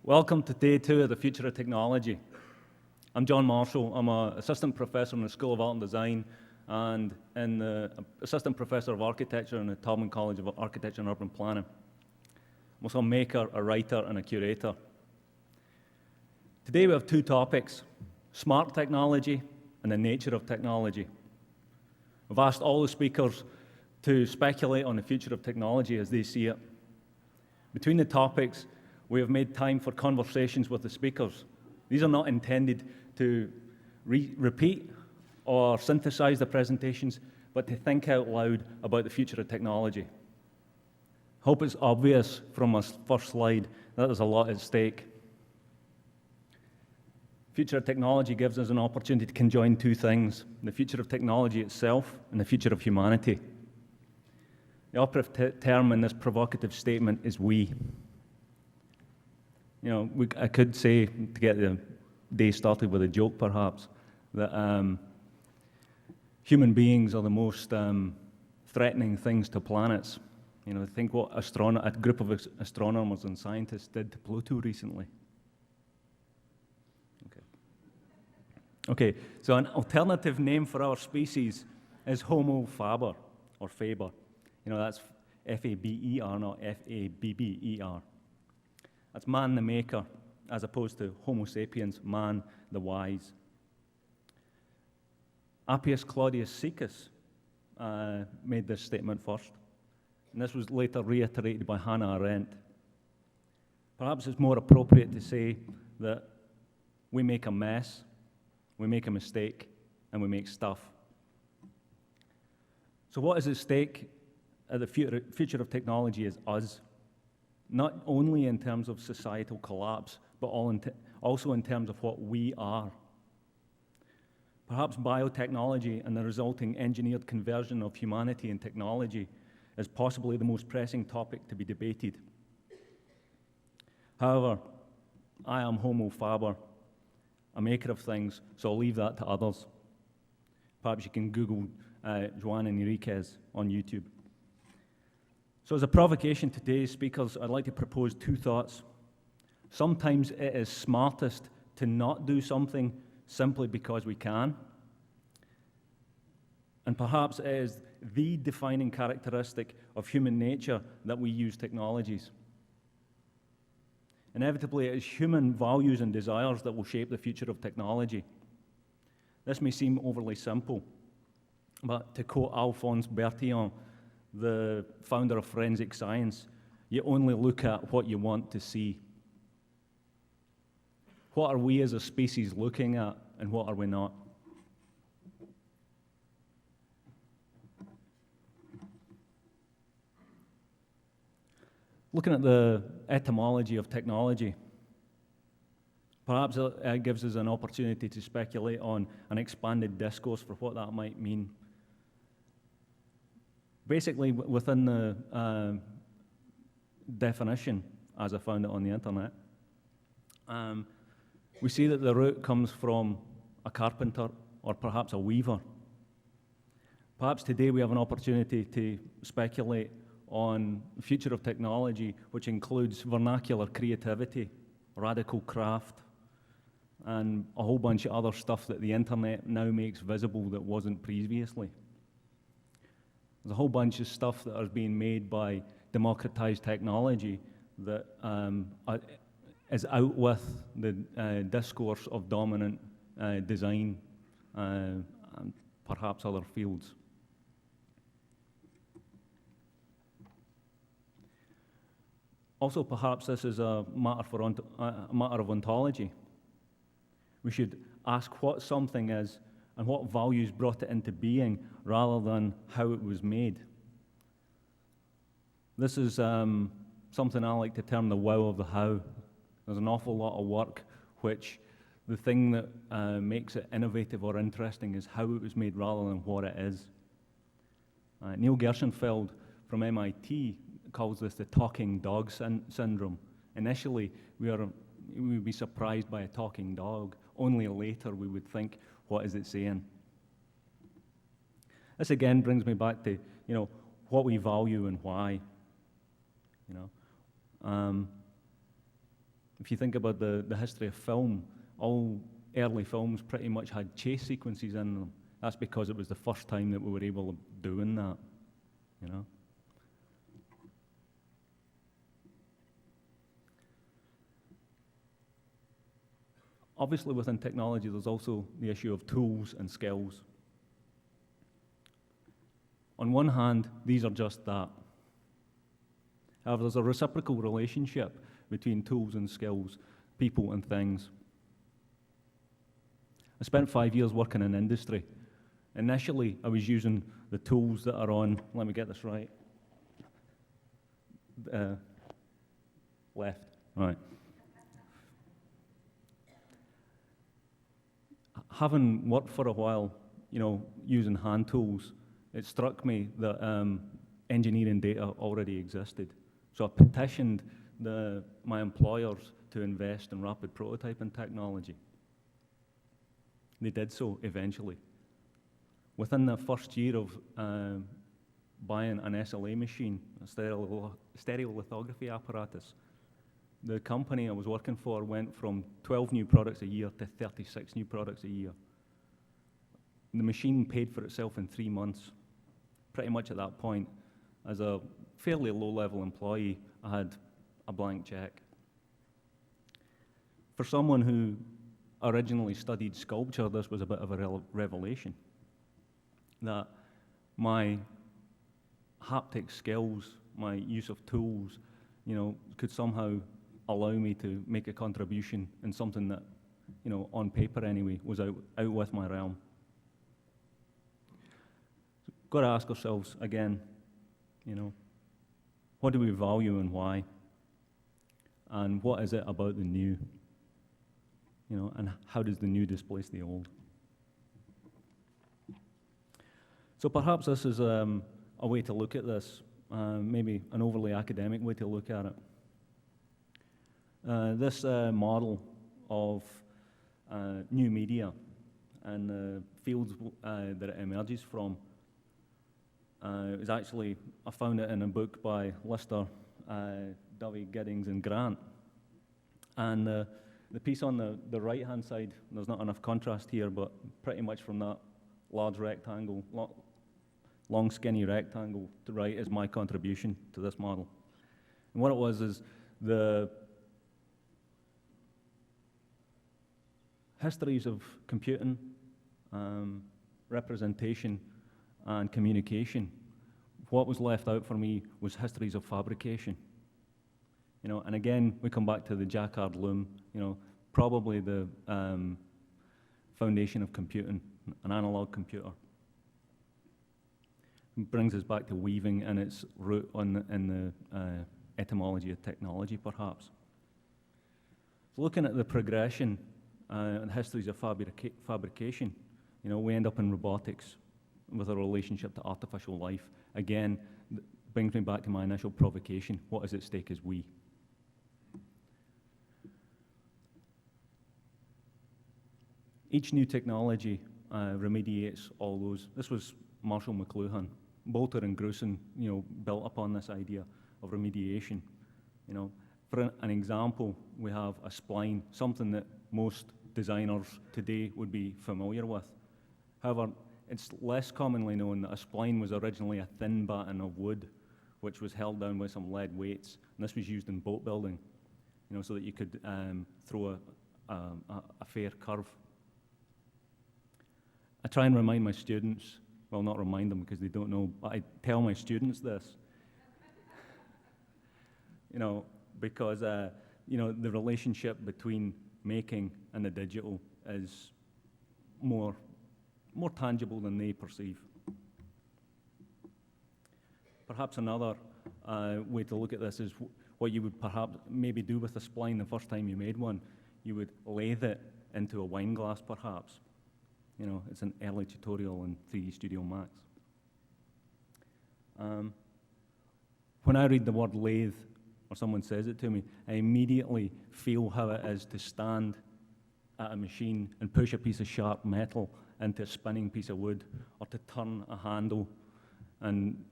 Welcome to day 2 of the Future of Technology. I'm John Marshall. I'm an assistant professor in the School of Art and Design and the assistant professor of architecture in the Taubman College of Architecture and Urban Planning. I'm also a maker, a writer, and a curator. Today we have 2 topics, smart technology and the nature of technology. I've asked all the speakers to speculate on the future of technology as they see it. Between the topics, we have made time for conversations with the speakers. These are not intended to repeat or synthesize the presentations, but to think out loud about the future of technology. I hope it's obvious from my first slide that there's a lot at stake. Future of technology gives us an opportunity to conjoin 2 things, the future of technology itself and the future of humanity. The operative term in this provocative statement is we. I could say, to get the day started with a joke perhaps, that human beings are the most threatening things to planets. Think what a group of astronomers and scientists did to Pluto recently. Okay, so an alternative name for our species is Homo Faber, or Faber. That's F-A-B-E-R, not F-A-B-B-E-R. That's man the maker, as opposed to Homo sapiens, man the wise. Appius Claudius Caecus made this statement first, and this was later reiterated by Hannah Arendt. Perhaps it's more appropriate to say that we make a mess, we make a mistake, and we make stuff. So what is at stake at the future of technology is us. Not only in terms of societal collapse, but also in terms of what we are. Perhaps biotechnology and the resulting engineered conversion of humanity and technology is possibly the most pressing topic to be debated. However, I am Homo Faber, a maker of things, so I'll leave that to others. Perhaps you can Google Joan Enriquez on YouTube. So as a provocation to today's speakers, I'd like to propose 2 thoughts. Sometimes it is smartest to not do something simply because we can. And perhaps it is the defining characteristic of human nature that we use technologies. Inevitably, it is human values and desires that will shape the future of technology. This may seem overly simple, but to quote Alphonse Bertillon, the founder of forensic science, you only look at what you want to see. What are we as a species looking at, and what are we not? Looking at the etymology of technology, perhaps it gives us an opportunity to speculate on an expanded discourse for what that might mean. Basically, within the definition, as I found it on the internet, we see that the root comes from a carpenter or perhaps a weaver. Perhaps today we have an opportunity to speculate on the future of technology, which includes vernacular creativity, radical craft, and a whole bunch of other stuff that the internet now makes visible that wasn't previously. There's a whole bunch of stuff that is being made by democratized technology that is out with the discourse of dominant design and perhaps other fields. Also, perhaps this is a matter of ontology. We should ask what something is and what values brought it into being, rather than how it was made. This is something I like to term the wow of the how. There's an awful lot of work which the thing that makes it innovative or interesting is how it was made rather than what it is. Neil Gershenfeld from MIT calls this the talking dog syndrome. Initially, we would be surprised by a talking dog. Only later we would think, what is it saying? This again brings me back to, what we value and why. If you think about the history of film, all early films pretty much had chase sequences in them. That's because it was the first time that we were able of doing that, you know. Obviously, within technology, there's also the issue of tools and skills. On one hand, these are just that. However, there's a reciprocal relationship between tools and skills, people and things. I spent 5 years working in industry. Initially, I was using the tools that are on, let me get this right, left, right. Having worked for a while, you know, using hand tools, it struck me that engineering data already existed. So I petitioned my employers to invest in rapid prototyping technology. They did so eventually. Within the first year of buying an SLA machine, a stereolithography apparatus, the company I was working for went from 12 new products a year to 36 new products a year. The machine paid for itself in 3 months. Pretty much at that point, as a fairly low-level employee, I had a blank check. For someone who originally studied sculpture, this was a bit of a revelation, that my haptic skills, my use of tools, you know, could somehow allow me to make a contribution in something that, you know, on paper anyway, was out with my realm. So, got to ask ourselves again, you know, what do we value and why? And what is it about the new? You know, and how does the new displace the old? So perhaps this is a way to look at this, maybe an overly academic way to look at it. This model of new media and the fields that it emerges from is actually, I found it in a book by Lister, Dovey, Giddings, and Grant. And the piece on the right-hand side, there's not enough contrast here, but pretty much from that large rectangle, long skinny rectangle to right is my contribution to this model. And what it was is the histories of computing, representation, and communication. What was left out for me was histories of fabrication. You know, and again, we come back to the Jacquard loom, you know, probably the foundation of computing, an analog computer. It brings us back to weaving and its root in the etymology of technology, perhaps. So looking at the progression and histories of fabrication, you know, we end up in robotics with a relationship to artificial life. Again, brings me back to my initial provocation. What is at stake is we. Each new technology remediates all those. This was Marshall McLuhan. Bolter and Grusin, you know, built upon this idea of remediation. You know, for an example, we have a spline, something that most designers today would be familiar with. However, it's less commonly known that a spline was originally a thin batten of wood, which was held down with some lead weights, and this was used in boat building, you know, so that you could throw a fair curve. I try and remind my students, well, not remind them because they don't know, but I tell my students this, you know, because, you know, the relationship between making and the digital is more tangible than they perceive. Perhaps another way to look at this is what you would perhaps maybe do with a spline the first time you made one. You would lathe it into a wine glass, perhaps. You know, it's an early tutorial in 3D Studio Max. When I read the word lathe, or someone says it to me, I immediately feel how it is to stand at a machine and push a piece of sharp metal into a spinning piece of wood, or to turn a handle and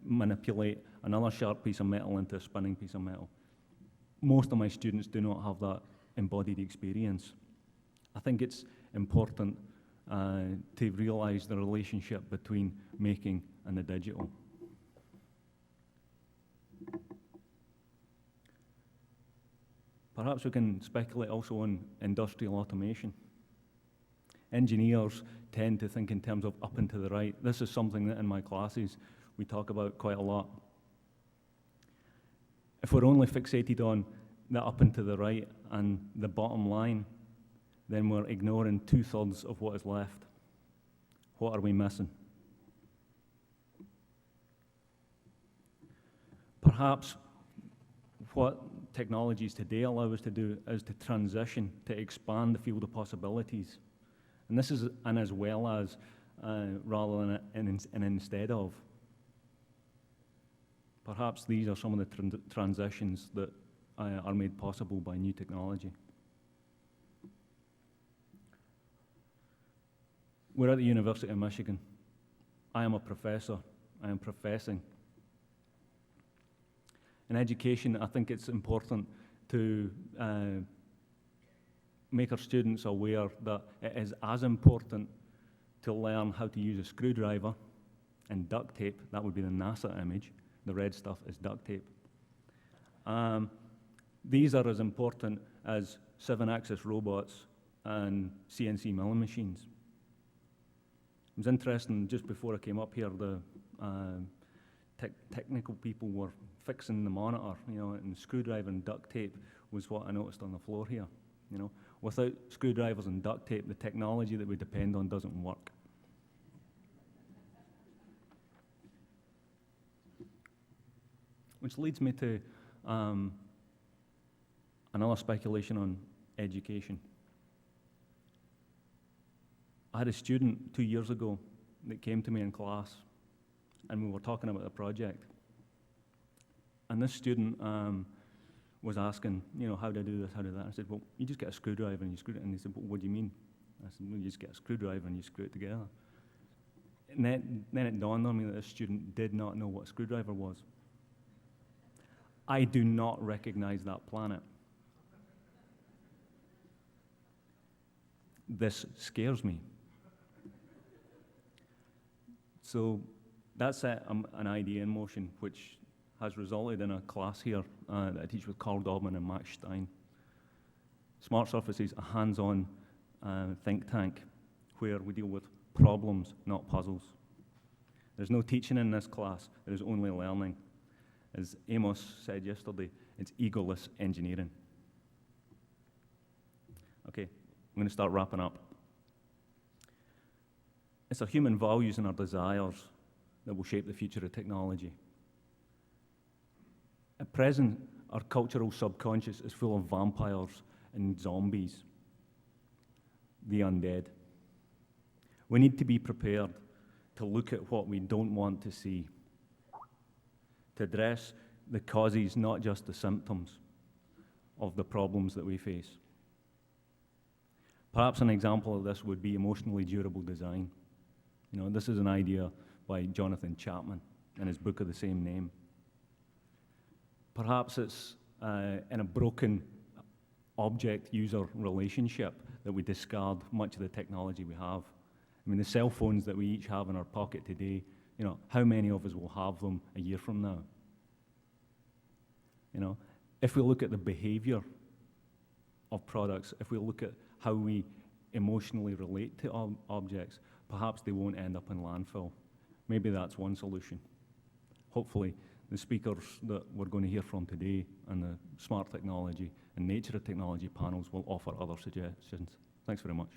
manipulate another sharp piece of metal into a spinning piece of metal. most of my students do not have that embodied experience. I think it's important to realize the relationship between making and the digital. Perhaps we can speculate also on industrial automation. Engineers tend to think in terms of up and to the right. This is something that in my classes we talk about quite a lot. If we're only fixated on the up and to the right and the bottom line, then we're ignoring 2/3 of what is left. What are we missing? Perhaps what technologies today allow us to do is to transition, to expand the field of possibilities. And this is an as well as, rather than an instead of. Perhaps these are some of the transitions that are made possible by new technology. We're at the University of Michigan. I am a professor. I am professing. In education, I think it's important to make our students aware that it is as important to learn how to use a screwdriver and duct tape. That would be the NASA image. The red stuff is duct tape. These are as important as 7-axis robots and CNC milling machines. It was interesting, just before I came up here, the technical people were fixing the monitor, and screwdriver and duct tape was what I noticed on the floor here. Without screwdrivers and duct tape, the technology that we depend on doesn't work. Which leads me to another speculation on education. I had a student 2 years ago that came to me in class, and we were talking about a project. And this student was asking, how do I do this, how do I do that? I said, well, you just get a screwdriver and you screw it. And he said, well, what do you mean? I said, well, you just get a screwdriver and you screw it together. And then it dawned on me that this student did not know what a screwdriver was. I do not recognize that planet. This scares me. So that set an idea in motion, which has resulted in a class here that I teach with Carl Taubman and Max Stein. Smart Surfaces, a hands-on think tank where we deal with problems, not puzzles. There's no teaching in this class, there is only learning. As Amos said yesterday, it's egoless engineering. Okay, I'm going to start wrapping up. It's our human values and our desires that will shape the future of technology. At present, our cultural subconscious is full of vampires and zombies, the undead. We need to be prepared to look at what we don't want to see, to address the causes, not just the symptoms of the problems that we face. Perhaps an example of this would be emotionally durable design. This is an idea by Jonathan Chapman in his book of the same name. Perhaps it's in a broken object-user relationship that we discard much of the technology we have. The cell phones that we each have in our pocket today, how many of us will have them a year from now? If we look at the behavior of products, if we look at how we emotionally relate to objects, perhaps they won't end up in landfill. Maybe that's one solution. Hopefully, the speakers that we're going to hear from today and the smart technology and nature of technology panels will offer other suggestions. Thanks very much.